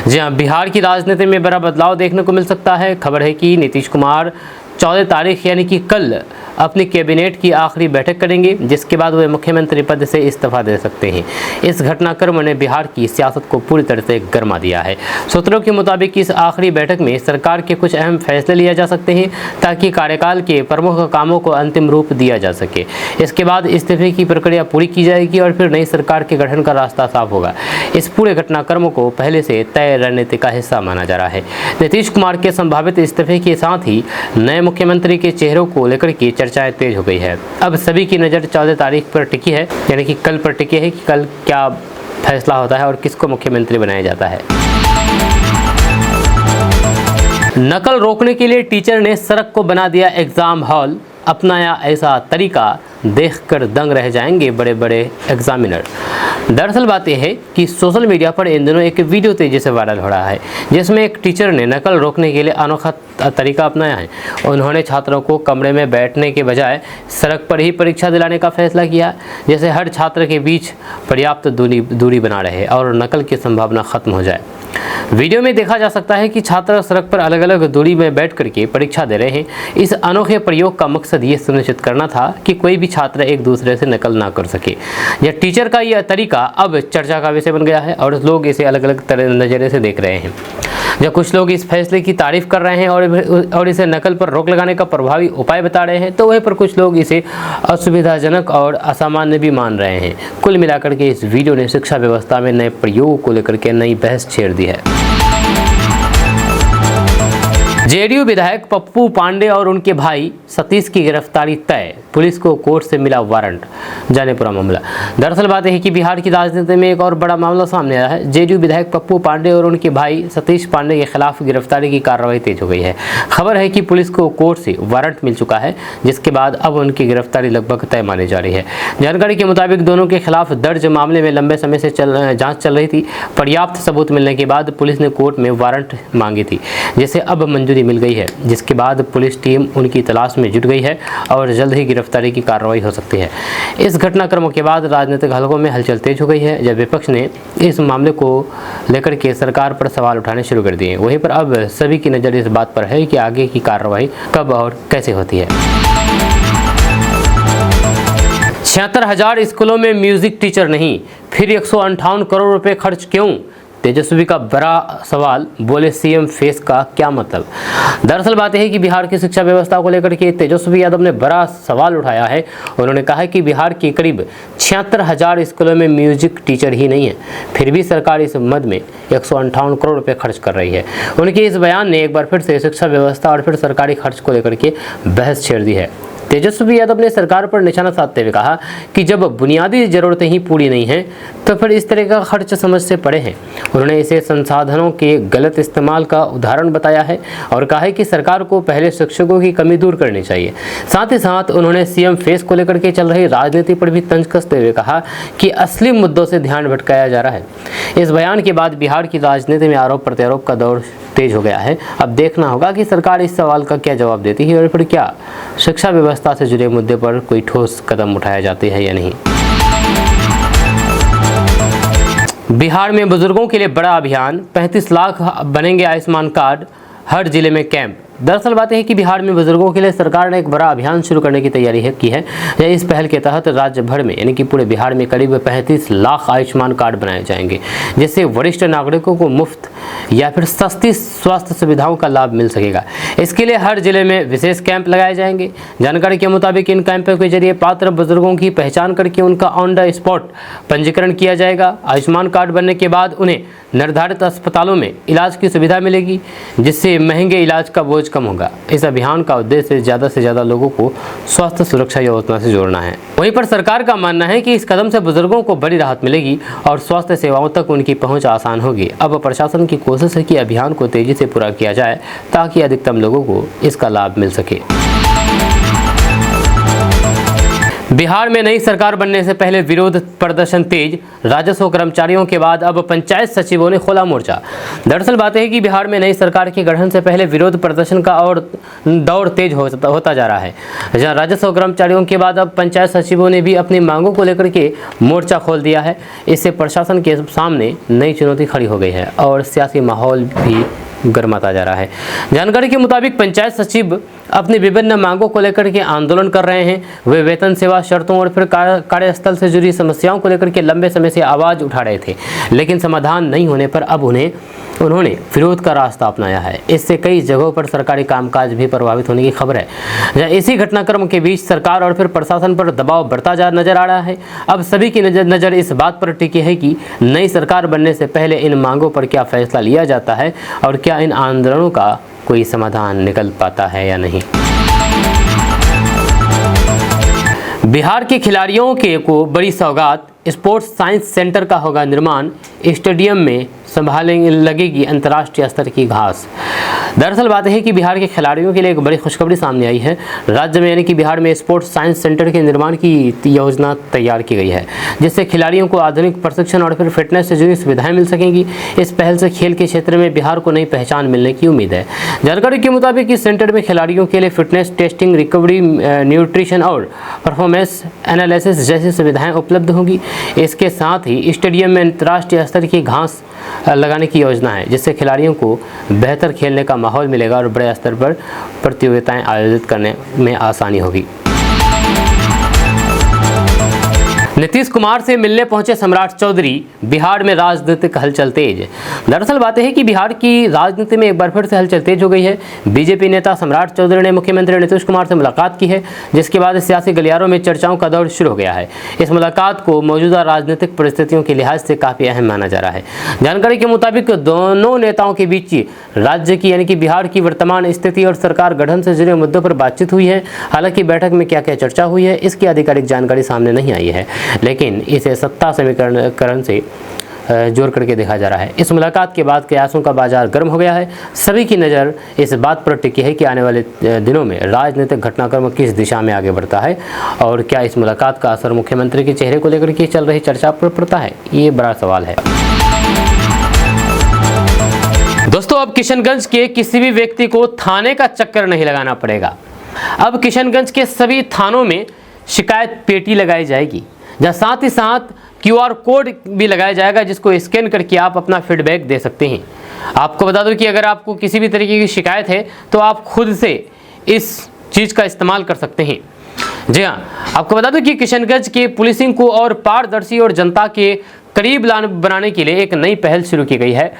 जी हां, बिहार की राजनीति में बड़ा बदलाव देखने को मिल सकता है। खबर है कि नीतीश कुमार 14 तारीख यानी कि कल अपनी कैबिनेट की आखिरी बैठक करेंगे, जिसके बाद वे मुख्यमंत्री पद से इस्तीफा दे सकते हैं। इस घटनाक्रम ने बिहार की सियासत को पूरी तरह से गरमा दिया है। सूत्रों के मुताबिक इस आखिरी बैठक में सरकार के कुछ अहम फैसले लिए जा सकते हैं ताकि कार्यकाल के प्रमुख कामों को अंतिम रूप दिया जा सके। इसके बाद इस्तीफे की प्रक्रिया पूरी की जाएगी और फिर नई सरकार के गठन का रास्ता साफ होगा। इस पूरे घटनाक्रम को पहले से तय रणनीति का हिस्सा माना जा रहा है। नीतीश कुमार के संभावित इस्तीफे के साथ ही नए मुख्यमंत्री के चेहरों को लेकर के चर्चाएं तेज हो गई है। अब सभी की नज़र 14 तारीख पर टिकी है, यानी कि कल पर टिकी है कि कल क्या फैसला होता है और किसको मुख्यमंत्री बनाया जाता है। नकल रोकने के लिए टीचर ने सड़क को बना दिया एग्जाम हॉल। अपनाया ऐसा तरीका देखकर दंग रह जाएंगे बड़े बड़े एग्जामिनर। दरअसल बात यह है कि सोशल मीडिया पर इन दिनों एक वीडियो तेजी से वायरल हो रहा है, जिसमें एक टीचर ने नकल रोकने के लिए अनोखा तरीका अपनाया है। उन्होंने छात्रों को कमरे में बैठने के बजाय सड़क पर ही परीक्षा दिलाने का फैसला किया, जैसे हर छात्र के बीच पर्याप्त दूरी बना रहे और नकल की संभावना खत्म हो जाए। वीडियो में देखा जा सकता है कि छात्र सड़क पर अलग अलग दूरी में बैठ करके परीक्षा दे रहे हैं। इस अनोखे प्रयोग का मकसद ये सुनिश्चित करना था कि कोई भी छात्र एक दूसरे से नकल ना कर सके। यह टीचर का यह तरीका अब चर्चा का विषय बन गया है और लोग इसे अलग अलग नज़रिए से देख रहे हैं। जब कुछ लोग इस फैसले की तारीफ कर रहे हैं और इसे नकल पर रोक लगाने का प्रभावी उपाय बता रहे हैं, तो वहीं पर कुछ लोग इसे असुविधाजनक और असामान्य भी मान रहे हैं। कुल मिलाकर के इस वीडियो ने शिक्षा व्यवस्था में नए प्रयोग को लेकर के नई बहस छेड़ दी है। जेडीयू विधायक पप्पू पांडे और उनके भाई सतीश की गिरफ्तारी तय, पुलिस को कोर्ट से मिला वारंट। जाने पूरा मामला। दरअसल बात यह है कि बिहार की राजनीति में एक और बड़ा मामला सामने आया है। जेडीयू विधायक पप्पू पांडे और उनके भाई सतीश पांडे के खिलाफ गिरफ्तारी की कार्रवाई तेज हो गई है। खबर है कि पुलिस को कोर्ट से वारंट मिल चुका है, जिसके बाद अब उनकी गिरफ्तारी लगभग तय मानी जा रही है। जानकारी के मुताबिक दोनों के खिलाफ दर्ज मामले में लंबे समय से जाँच चल रही थी। पर्याप्त सबूत मिलने के बाद पुलिस ने कोर्ट में वारंट मांगी थी, जिसे अब मंजूरी मिल गई है, जिसके बाद पुलिस टीम उनकी तलाश में जुट गई है और जल्द ही गिरफ्तारी की कार्रवाई हो सकती है। इस घटनाक्रमों के बाद राजनीतिक हलकों में हलचल तेज हो गई है, जब विपक्ष ने इस मामले को लेकर के सरकार पर सवाल उठाने शुरू कर दिए। वहीं पर अब सभी की नज़र इस बात पर है कि आगे की कार्रवाई कब और कैसे होती है। 76,000 स्कूलों में म्यूजिक टीचर नहीं, फिर 158 करोड़ रुपए खर्च क्यों? तेजस्वी का बड़ा सवाल, बोले सीएम फेस का क्या मतलब। दरअसल बात यह है कि बिहार की शिक्षा व्यवस्था को लेकर के तेजस्वी यादव ने बड़ा सवाल उठाया है। उन्होंने कहा कि बिहार के करीब 76,000 स्कूलों में म्यूजिक टीचर ही नहीं है, फिर भी सरकार इस मद में 158 करोड़ रुपए खर्च कर रही है। उनके इस बयान ने एक बार फिर से शिक्षा व्यवस्था और फिर सरकारी खर्च को लेकर के बहस छेड़ दी है। तेजस्वी यादव ने सरकार पर निशाना साधते हुए कहा कि जब बुनियादी जरूरतें ही पूरी नहीं हैं, तो फिर इस तरह का खर्च समझ से परे हैं। उन्होंने इसे संसाधनों के गलत इस्तेमाल का उदाहरण बताया है और कहा है कि सरकार को पहले शिक्षकों की कमी दूर करनी चाहिए। साथ ही साथ उन्होंने सीएम फेस को लेकर के चल रही राजनीति पर भी तंज कसते हुए कहा कि असली मुद्दों से ध्यान भटकाया जा रहा है। इस बयान के बाद बिहार की राजनीति में आरोप प्रत्यारोप का दौर तेज हो गया है। अब देखना होगा कि सरकार इस सवाल का क्या जवाब देती है और फिर क्या शिक्षा व्यवस्था से जुड़े मुद्दे पर कोई ठोस कदम उठाया जाते हैं या नहीं। बिहार में बुजुर्गों के लिए बड़ा अभियान, 35 लाख बनेंगे आयुष्मान कार्ड, हर जिले में कैंप। दरअसल बात यह है कि बिहार में बुजुर्गों के लिए सरकार ने एक बड़ा अभियान शुरू करने की तैयारी की है। इस पहल के तहत राज्य भर में यानी कि पूरे बिहार में करीब 35 लाख आयुष्मान कार्ड बनाए जाएंगे, जिससे वरिष्ठ नागरिकों को मुफ्त या फिर सस्ती स्वास्थ्य सुविधाओं का लाभ मिल सकेगा। इसके लिए हर जिले में विशेष कैंप लगाए जाएंगे। जानकारी के मुताबिक इन कैंपों के जरिए पात्र बुजुर्गों की पहचान करके उनका ऑन द स्पॉट पंजीकरण किया जाएगा। आयुष्मान कार्ड बनने के बाद उन्हें निर्धारित अस्पतालों में इलाज की सुविधा मिलेगी, जिससे महंगे इलाज का बोझ कम होगा। इस अभियान का उद्देश्य ज़्यादा से ज़्यादा लोगों को स्वास्थ्य सुरक्षा योजना से जोड़ना है। वहीं पर सरकार का मानना है कि इस कदम से बुजुर्गों को बड़ी राहत मिलेगी और स्वास्थ्य सेवाओं तक उनकी पहुंच आसान होगी। अब प्रशासन की कोशिश है कि अभियान को तेजी से पूरा किया जाए ताकि अधिकतम लोगों को इसका लाभ मिल सके। बिहार में नई सरकार बनने से पहले विरोध प्रदर्शन तेज, राजस्व कर्मचारियों के बाद अब पंचायत सचिवों ने खोला मोर्चा। दरअसल बात है कि बिहार में नई सरकार के गठन से पहले विरोध प्रदर्शन का और दौर तेज होता जा रहा है। जहां राजस्व कर्मचारियों के बाद अब पंचायत सचिवों ने भी अपनी मांगों को लेकर के मोर्चा खोल दिया है। इससे प्रशासन के सामने नई चुनौती खड़ी हो गई है और सियासी माहौल भी गर्माता जा रहा है। जानकारी के मुताबिक पंचायत सचिव अपनी विभिन्न मांगों को लेकर के आंदोलन कर रहे हैं। वे वेतन, सेवा शर्तों और फिर कार्यस्थल से जुड़ी समस्याओं को लेकर के लंबे समय से आवाज़ उठा रहे थे, लेकिन समाधान नहीं होने पर अब उन्होंने विरोध का रास्ता अपनाया है। इससे कई जगहों पर सरकारी कामकाज भी प्रभावित होने की खबर है। जहाँ इसी घटनाक्रम के बीच सरकार और फिर प्रशासन पर दबाव बढ़ता नजर आ रहा है। अब सभी की नज़र इस बात पर टिकी है कि नई सरकार बनने से पहले इन मांगों पर क्या फैसला लिया जाता है और क्या इन आंदोलनों का कोई समाधान निकल पाता है या नहीं। बिहार के खिलाड़ियों को बड़ी सौगात, स्पोर्ट्स साइंस सेंटर का होगा निर्माण, स्टेडियम में संभालने लगेगी अंतर्राष्ट्रीय स्तर की घास। दरअसल बात है कि बिहार के खिलाड़ियों के लिए एक बड़ी खुशखबरी सामने आई है। राज्य में यानी कि बिहार में स्पोर्ट्स साइंस सेंटर के निर्माण की योजना तैयार की गई है, जिससे खिलाड़ियों को आधुनिक प्रशिक्षण और फिर फिटनेस से जुड़ी सुविधाएं मिल सकेंगी। इस पहल से खेल के क्षेत्र में बिहार को नई पहचान मिलने की उम्मीद है। जानकारी के मुताबिक इस सेंटर में खिलाड़ियों के लिए फिटनेस टेस्टिंग, रिकवरी, न्यूट्रिशन और परफॉर्मेंस एनालिसिस जैसी सुविधाएं उपलब्ध होंगी। इसके साथ ही स्टेडियम में अंतर्राष्ट्रीय स्तर की घास लगाने की योजना है, जिससे खिलाड़ियों को बेहतर खेलने का माहौल मिलेगा और बड़े स्तर पर प्रतियोगिताएं आयोजित करने में आसानी होगी। नीतीश कुमार से मिलने पहुंचे सम्राट चौधरी, बिहार में राजनीतिक हलचल तेज। दरअसल बात है कि बिहार की राजनीति में एक बार फिर से हलचल तेज हो गई है। बीजेपी नेता सम्राट चौधरी ने मुख्यमंत्री नीतीश कुमार से मुलाकात की है, जिसके बाद सियासी गलियारों में चर्चाओं का दौर शुरू हो गया है। इस मुलाकात को मौजूदा राजनीतिक परिस्थितियों के लिहाज से काफी अहम माना जा रहा है। जानकारी के मुताबिक दोनों नेताओं के बीच राज्य की यानी कि बिहार की वर्तमान स्थिति और सरकार गठन से जुड़े मुद्दों पर बातचीत हुई है। हालांकि बैठक में क्या क्या चर्चा हुई है इसकी आधिकारिक जानकारी सामने नहीं आई है, लेकिन इसे सत्ता समीकरण से जोड़ करके देखा जा रहा है। इस मुलाकात के बाद कयासों का बाजार गर्म हो गया है। सभी की नज़र इस बात पर टिकी है कि आने वाले दिनों में राजनीतिक घटनाक्रम किस दिशा में आगे बढ़ता है और क्या इस मुलाकात का असर मुख्यमंत्री के चेहरे को लेकर के चल रही चर्चा पर पड़ता है, ये बड़ा सवाल है। दोस्तों, अब किशनगंज के किसी भी व्यक्ति को थाने का चक्कर नहीं लगाना पड़ेगा। अब किशनगंज के सभी थानों में शिकायत पेटी लगाई जाएगी, जहाँ साथ ही साथ QR कोड भी लगाया जाएगा, जिसको स्कैन करके आप अपना फीडबैक दे सकते हैं। आपको बता दूं कि अगर आपको किसी भी तरीके की शिकायत है तो आप खुद से इस चीज़ का इस्तेमाल कर सकते हैं। जी हाँ, आपको बता दूं कि किशनगंज के पुलिसिंग को और पारदर्शी और जनता के करीब बनाने के लिए एक नई पहल शुरू की गई है।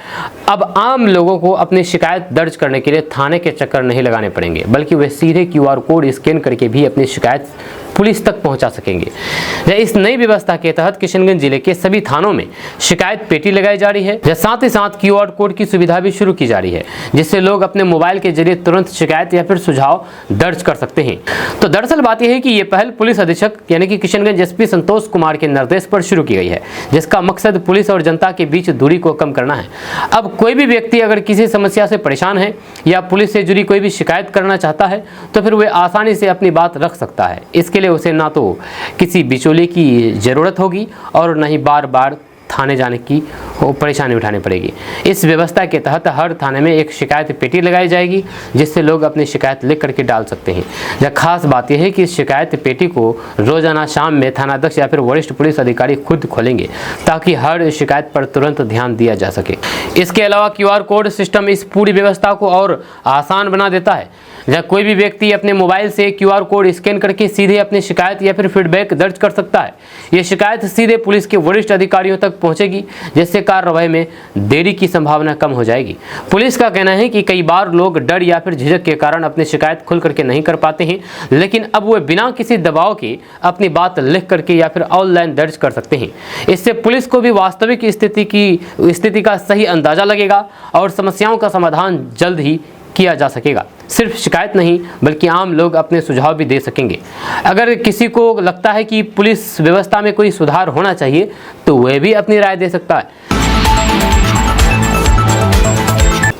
अब आम लोगों को अपनी शिकायत दर्ज करने के लिए थाने के चक्कर नहीं लगाने पड़ेंगे, बल्कि वे सीधे QR कोड स्कैन करके भी अपनी शिकायत पुलिस तक पहुंचा सकेंगे। इस नई व्यवस्था के तहत किशनगंज जिले के सभी थानों में शिकायत पेटी लगाई जा रही है। साथ ही साथ QR कोड की सुविधा भी शुरू की जा रही है, जिससे लोग अपने मोबाइल के जरिए तुरंत शिकायत या फिर सुझाव दर्ज कर सकते हैं। तो दरअसल बात यह है कि ये पहल पुलिस अधीक्षक यानी कि किशनगंज SP संतोष कुमार के निर्देश पर शुरू की गई है, जिसका मकसद पुलिस और जनता के बीच दूरी को कम करना है। अब कोई भी व्यक्ति अगर किसी समस्या से परेशान है या पुलिस से जुड़ी कोई भी शिकायत करना चाहता है तो फिर वह आसानी से अपनी बात रख सकता है। इसके लिए उसे ना तो किसी बिचौलिए की ज़रूरत होगी और न ही बार बार थाने जाने की परेशानी उठानी पड़ेगी। इस व्यवस्था के तहत हर थाने में एक शिकायत पेटी लगाई जाएगी जिससे लोग अपनी शिकायत लिख करके डाल सकते हैं। यह खास बात यह है कि इस शिकायत पेटी को रोजाना शाम में थानाध्यक्ष या फिर वरिष्ठ पुलिस अधिकारी खुद खोलेंगे ताकि हर शिकायत पर तुरंत ध्यान दिया जा सके। इसके अलावा QR कोड सिस्टम इस पूरी व्यवस्था को और आसान बना देता है। जहाँ कोई भी व्यक्ति अपने मोबाइल से QR कोड स्कैन करके सीधे अपनी शिकायत या फिर फीडबैक दर्ज कर सकता है। ये शिकायत सीधे पुलिस के वरिष्ठ अधिकारियों तक पहुंचेगी जिससे कार्रवाई में देरी की संभावना कम हो जाएगी। पुलिस का कहना है कि कई बार लोग डर या फिर झिझक के कारण अपनी शिकायत खुल करके नहीं कर पाते हैं, लेकिन अब वे बिना किसी दबाव के अपनी बात लिख करके या फिर ऑनलाइन दर्ज कर सकते हैं। इससे पुलिस को भी वास्तविक स्थिति का सही अंदाजा लगेगा और समस्याओं का समाधान जल्द ही किया जा सकेगा। सिर्फ शिकायत नहीं बल्कि आम लोग अपने सुझाव भी दे सकेंगे। अगर किसी को लगता है कि पुलिस व्यवस्था में कोई सुधार होना चाहिए तो वह भी अपनी राय दे सकता है।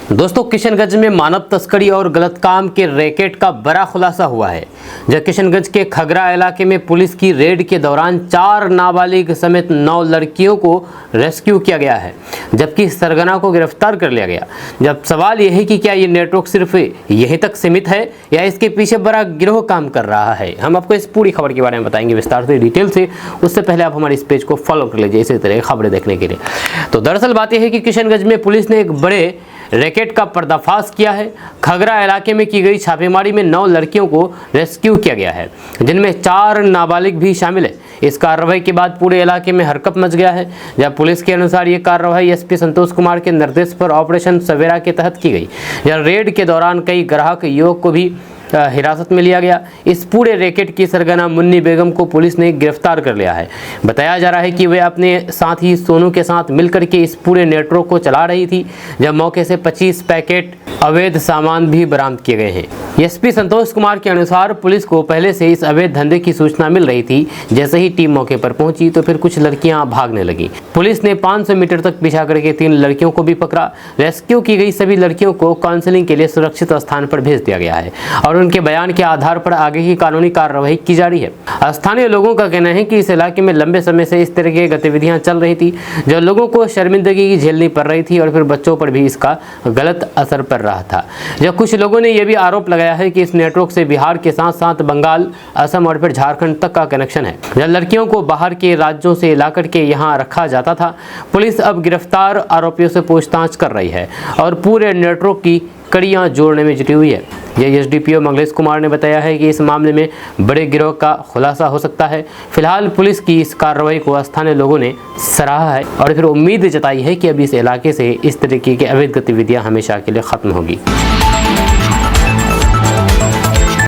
दोस्तों, किशनगंज में मानव तस्करी और गलत काम के रैकेट का बड़ा खुलासा हुआ है। जब किशनगंज के खगरा इलाके में पुलिस की रेड के दौरान 4 नाबालिग समेत 9 लड़कियों को रेस्क्यू किया गया है, जबकि सरगना को गिरफ्तार कर लिया गया। जब सवाल यह है कि क्या ये नेटवर्क सिर्फ यहीं तक सीमित है या इसके पीछे बड़ा गिरोह काम कर रहा है, हम आपको इस पूरी खबर के बारे में बताएंगे विस्तार से, डिटेल से। उससे पहले आप हमारे इस पेज को फॉलो कर लीजिए इसी तरह की खबरें देखने के लिए। तो दरअसल बात यह है कि किशनगंज में पुलिस ने एक बड़े रैकेट का पर्दाफाश किया है। खगरा इलाके में की गई छापेमारी में 9 लड़कियों को रेस्क्यू किया गया है, जिनमें 4 नाबालिग भी शामिल है। इस कार्रवाई के बाद पूरे इलाके में हरकत मच गया है। जब पुलिस के अनुसार ये कार्रवाई SP संतोष कुमार के निर्देश पर ऑपरेशन सवेरा के तहत की गई। यह रेड के दौरान कई ग्राहक युवक को भी हिरासत में लिया गया। इस पूरे रैकेट की सरगना मुन्नी बेगम को पुलिस ने गिरफ्तार कर लिया है। बताया जा रहा है कि वे अपने साथी सोनू के साथ मिलकर के इस पूरे नेटवर्क को चला रही थी। जब मौके से 25 पैकेट अवैध सामान भी बरामद किए गए हैं। SP संतोष कुमार के अनुसार पुलिस को पहले से इस अवैध धंधे की सूचना मिल रही थी। जैसे ही टीम मौके पर पहुंची तो फिर कुछ लड़कियां भागने लगी। पुलिस ने 500 मीटर तक पीछा करके 3 लड़कियों को भी पकड़ा। रेस्क्यू की गई सभी लड़कियों को काउंसलिंग के लिए सुरक्षित स्थान पर भेज दिया गया है और उनके बयान के आधार पर आगे की कानूनी कार्रवाई की जा रही है। स्थानीय लोगों का कहना है कि इस इलाके में लंबे समय से इस तरह की गतिविधियां चल रही थी, जो लोगों को शर्मिंदगी झेलनी पड़ रही थी और फिर बच्चों पर भी इसका गलत असर पड़ रहा था। जब कुछ लोगों ने यह भी आरोप लगाया है कि इस नेटवर्क से बिहार के साथ साथ बंगाल, असम और फिर झारखंड तक का कनेक्शन है, जब लड़कियों को बाहर के राज्यों से लाकर के यहाँ रखा जाता था। पुलिस अब गिरफ्तार आरोपियों से पूछताछ कर रही है और पूरे नेटवर्क की कड़ियां जोड़ने में जुटी हुई है। ये SDPO मंगलेश कुमार ने बताया है कि इस मामले में बड़े गिरोह का खुलासा हो सकता है। फिलहाल पुलिस की इस कार्रवाई को स्थानीय लोगों ने सराहा है और फिर उम्मीद जताई है कि अब इस इलाके से इस तरीके की अवैध गतिविधियां हमेशा के लिए खत्म होगी।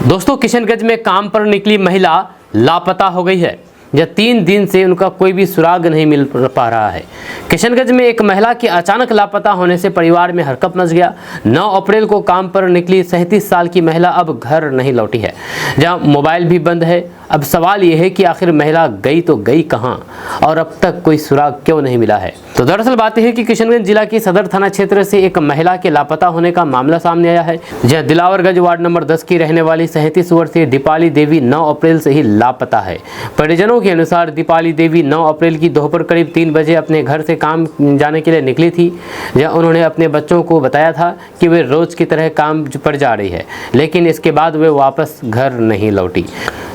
दोस्तों, किशनगंज में काम पर निकली महिला लापता हो गई है। यह 3 दिन से उनका कोई भी सुराग नहीं मिल पा रहा है। किशनगंज में एक महिला के अचानक लापता होने से परिवार में हरकत मच गया। 9 अप्रैल को काम पर निकली 37 साल की महिला अब घर नहीं लौटी है, जहां मोबाइल भी बंद है। अब सवाल यह है कि आखिर महिला गई तो गई कहां और अब तक कोई सुराग क्यों नहीं मिला है। तो दरअसल बात यह है कि किशनगंज जिला की सदर थाना क्षेत्र से एक महिला के लापता होने का मामला सामने आया है। जहां दिलावरगंज वार्ड नंबर 10 की रहने वाली 37 वर्षीय दीपाली देवी 9 अप्रैल से ही लापता है। परिजनों के अनुसार दीपाली देवी 9 अप्रैल की दोपहर करीब 3 बजे अपने घर से काम जाने के लिए निकली थी। जहां उन्होंने अपने बच्चों को बताया था कि वे रोज की तरह काम पर जा रही है, लेकिन इसके बाद वे वापस घर नहीं लौटी।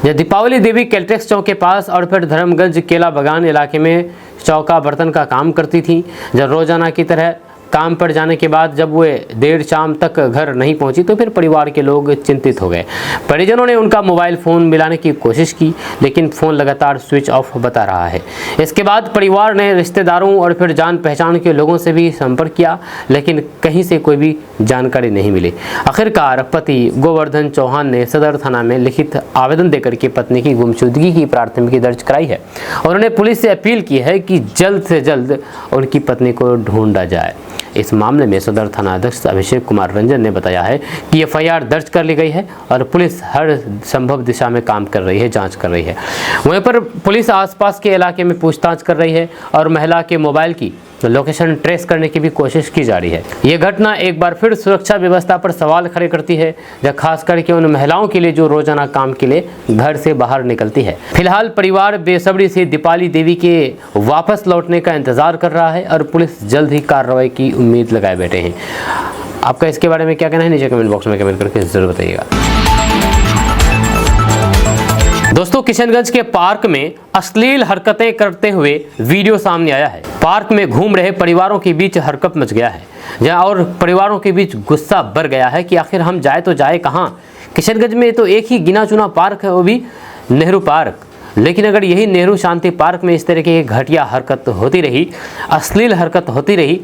दीपावली देवी कैलटेक्स चौक के पास और फिर धर्मगंज केला बागान इलाके में चौका बर्तन का काम करती थी। जब रोजाना की तरह काम पर जाने के बाद जब वे देर शाम तक घर नहीं पहुंची तो फिर परिवार के लोग चिंतित हो गए। परिजनों ने उनका मोबाइल फ़ोन मिलाने की कोशिश की, लेकिन फ़ोन लगातार स्विच ऑफ बता रहा है। इसके बाद परिवार ने रिश्तेदारों और फिर जान पहचान के लोगों से भी संपर्क किया, लेकिन कहीं से कोई भी जानकारी नहीं मिली। आखिरकार पति गोवर्धन चौहान ने सदर थाना में लिखित आवेदन देकर के पत्नी की गुमशुदगी की प्राथमिकी दर्ज कराई है और उन्होंने पुलिस से अपील की है कि जल्द से जल्द उनकी पत्नी को ढूंढा जाए। इस मामले में सदर थाना अध्यक्ष अभिषेक कुमार रंजन ने बताया है कि FIR दर्ज कर ली गई है और पुलिस हर संभव दिशा में काम कर रही है, जांच कर रही है। वहीं पर पुलिस आसपास के इलाके में पूछताछ कर रही है और महिला के मोबाइल की लोकेशन ट्रेस करने की भी कोशिश की जा रही है। ये घटना एक बार फिर सुरक्षा व्यवस्था पर सवाल खड़े करती है, जब खास करके उन महिलाओं के लिए जो रोजाना काम के लिए घर से बाहर निकलती है। फिलहाल परिवार बेसब्री से दीपाली देवी के वापस लौटने का इंतजार कर रहा है और पुलिस जल्द ही कार्रवाई की उम्मीद लगाए बैठे हैं। आपका इसके बारे में क्या कहना है, नीचे कमेंट बॉक्स में कमेंट करके जरूर बताइएगा। दोस्तों, किशनगंज के पार्क में अश्लील हरकतें करते हुए वीडियो सामने आया है। पार्क में घूम रहे परिवारों के बीच हरकत मच गया है और परिवारों के बीच गुस्सा बढ़ गया है कि आखिर हम जाए तो जाए कहां। किशनगंज में तो एक ही गिना चुना पार्क है, वो भी नेहरू पार्क। लेकिन अगर यही नेहरू शांति पार्क में इस तरह की घटिया हरकत होती रही, अश्लील हरकत होती रही,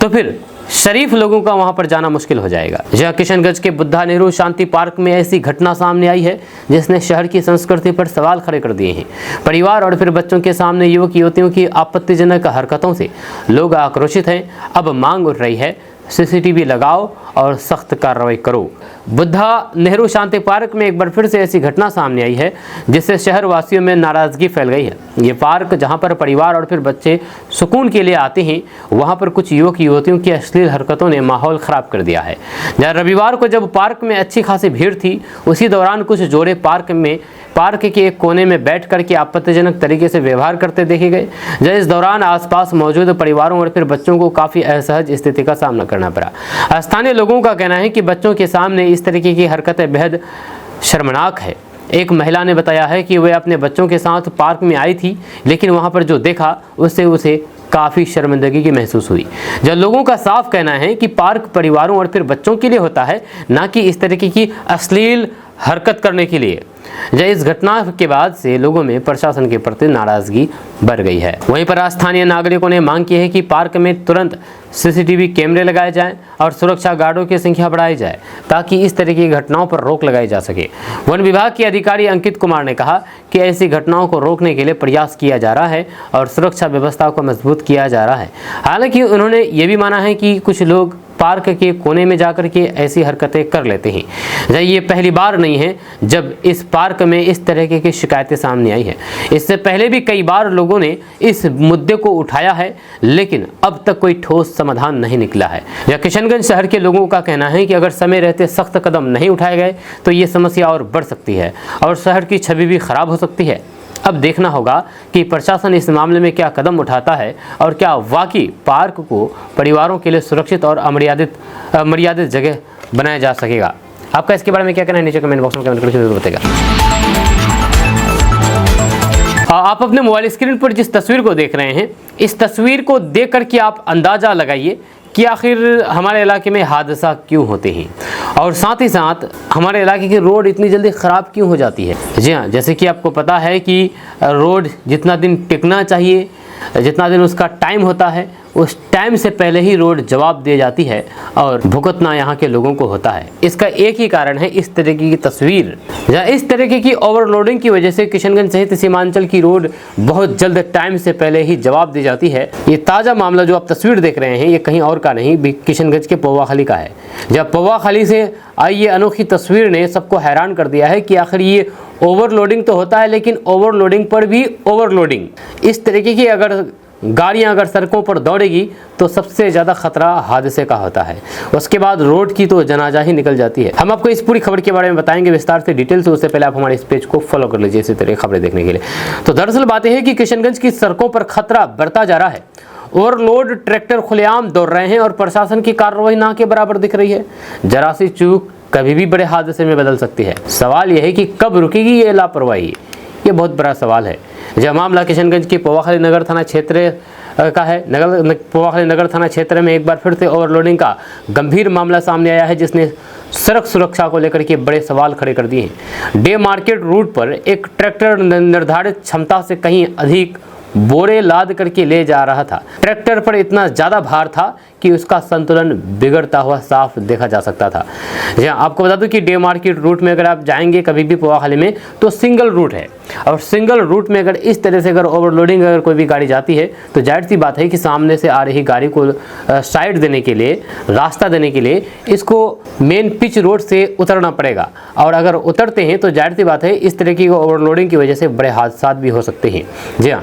तो फिर शरीफ लोगों का वहां पर जाना मुश्किल हो जाएगा। जहां किशनगंज के बुद्धा नेहरू शांति पार्क में ऐसी घटना सामने आई है जिसने शहर की संस्कृति पर सवाल खड़े कर दिए हैं। परिवार और फिर बच्चों के सामने युवक युवतियों की आपत्तिजनक हरकतों से लोग आक्रोशित हैं। अब मांग उठ रही है, सीसीटीवी लगाओ और सख्त कार्रवाई करो। बुद्धा नेहरू शांति पार्क में एक बार फिर से ऐसी घटना सामने आई है जिससे शहर वासियों में नाराजगी फैल गई है। ये पार्क जहां पर परिवार और फिर बच्चे सुकून के लिए आते हैं, वहां पर कुछ युवक युवतियों की अश्लील हरकतों ने माहौल खराब कर दिया है। जहाँ रविवार को जब पार्क में अच्छी खासी भीड़ थी, उसी दौरान कुछ जोड़े पार्क के एक कोने में बैठ करके आपत्तिजनक तरीके से व्यवहार करते देखे गए। जब इस दौरान आसपास मौजूद परिवारों और फिर बच्चों को काफ़ी असहज स्थिति का सामना करना पड़ा। स्थानीय लोगों का कहना है कि बच्चों के सामने इस तरीके की हरकतें बेहद शर्मनाक है। एक महिला ने बताया है कि वह अपने बच्चों के साथ पार्क में आई थी, लेकिन वहां पर जो देखा उससे उसे काफ़ी शर्मिंदगी की महसूस हुई। जब लोगों का साफ कहना है कि पार्क परिवारों और फिर बच्चों के लिए होता है, ना कि इस तरीके की अश्लील हरकत करने के लिए। जब इस घटना के बाद से लोगों में प्रशासन के प्रति नाराजगी बढ़ गई है। वहीं पर स्थानीय नागरिकों ने मांग की है कि पार्क में तुरंत सीसीटीवी कैमरे लगाए जाएं और सुरक्षा गार्डों की संख्या बढ़ाई जाए ताकि इस तरह की घटनाओं पर रोक लगाई जा सके। वन विभाग के अधिकारी अंकित कुमार ने कहा कि ऐसी घटनाओं को रोकने के लिए प्रयास किया जा रहा है और सुरक्षा व्यवस्था को मजबूत किया जा रहा है। हालांकि उन्होंने ये भी माना है कि कुछ लोग पार्क के कोने में जाकर के ऐसी हरकतें कर लेते हैं। ये पहली बार नहीं है जब इस पार्क में इस तरह की शिकायतें सामने आई है। इससे पहले भी कई बार लोगों ने इस मुद्दे को उठाया है, लेकिन अब तक कोई ठोस समाधान नहीं निकला है। या किशनगंज शहर के लोगों का कहना है कि अगर समय रहते सख्त कदम नहीं उठाए गए तो ये समस्या और बढ़ सकती है और शहर की छवि भी खराब हो सकती है। अब देखना होगा कि प्रशासन इस मामले में क्या कदम उठाता है और क्या वाकई पार्क को परिवारों के लिए सुरक्षित और मर्यादित जगह बनाया जा सकेगा। आपका इसके बारे में क्या कहना है, नीचे कमेंट बॉक्स में कमेंट करके जरूर बताइएगा। आप अपने मोबाइल स्क्रीन पर जिस तस्वीर को देख रहे हैं, इस तस्वीर को देख करके आप अंदाज़ा लगाइए कि आखिर हमारे इलाके में हादसा क्यों होते हैं और साथ ही साथ हमारे इलाके की रोड इतनी जल्दी ख़राब क्यों हो जाती है। जी हाँ, जैसे कि आपको पता है कि रोड जितना दिन टिकना चाहिए, जितना दिन उसका टाइम होता है, उस टाइम से पहले ही रोड जवाब दे जाती है और भुगतना यहाँ के लोगों को होता है। इसका एक ही कारण है इस तरीके की तस्वीर। इस तरीके की ओवरलोडिंग की वजह से किशनगंज सहित सीमांचल की रोड बहुत जल्द टाइम से पहले ही जवाब दे जाती है। ये ताज़ा मामला जो आप तस्वीर देख रहे हैं, ये कहीं और का नहीं, किशनगंज के पौवाखाली का है। जब पौवाखाली से आई ये अनोखी तस्वीर ने सबको हैरान कर दिया है कि आखिर ये ओवरलोडिंग तो होता है, लेकिन ओवरलोडिंग पर भी ओवरलोडिंग। इस तरीके की अगर गाड़ियां अगर सड़कों पर दौड़ेगी तो सबसे ज़्यादा खतरा हादसे का होता है। उसके बाद रोड की तो जनाजा ही निकल जाती है। हम आपको इस पूरी खबर के बारे में बताएंगे विस्तार से, डिटेल से। उससे पहले आप हमारे इस पेज को फॉलो कर लीजिए इसी तरह खबरें देखने के लिए। तो दरअसल बात यह है कि किशनगंज की सड़कों पर खतरा बढ़ता जा रहा है। ओवरलोड ट्रैक्टर खुलेआम दौड़ रहे हैं और प्रशासन की कार्रवाई ना के बराबर दिख रही है। जरा सी चूक कभी भी बड़े हादसे में बदल सकती है। सवाल यह है कि कब रुकेगी ये लापरवाही, ये बहुत बड़ा सवाल है। यह मामला किशनगंज के पौवाखाली नगर थाना क्षेत्र का है। पौवाखाली नगर थाना क्षेत्र में एक बार फिर से ओवरलोडिंग का गंभीर मामला सामने आया है, जिसने सड़क सुरक्षा को लेकर के बड़े सवाल खड़े कर दिए हैं। डे मार्केट रूट पर एक ट्रैक्टर निर्धारित क्षमता से कहीं अधिक बोरे लाद करके ले जा रहा था। ट्रैक्टर पर इतना ज़्यादा भार था कि उसका संतुलन बिगड़ता हुआ साफ देखा जा सकता था। जी हाँ, आपको बता दूं कि डे मार्केट रूट में अगर आप जाएंगे कभी भी पौवाखाली में तो सिंगल रूट है, और सिंगल रूट में अगर इस तरह से अगर ओवरलोडिंग अगर कोई भी गाड़ी जाती है तो जाहिर सी बात है कि सामने से आ रही गाड़ी को साइड देने के लिए, रास्ता देने के लिए इसको मेन पिच रोड से उतरना पड़ेगा। और अगर उतरते हैं तो जाहिर सी बात है इस तरह की ओवरलोडिंग की वजह से बड़े हादसा भी हो सकते हैं। जी हाँ,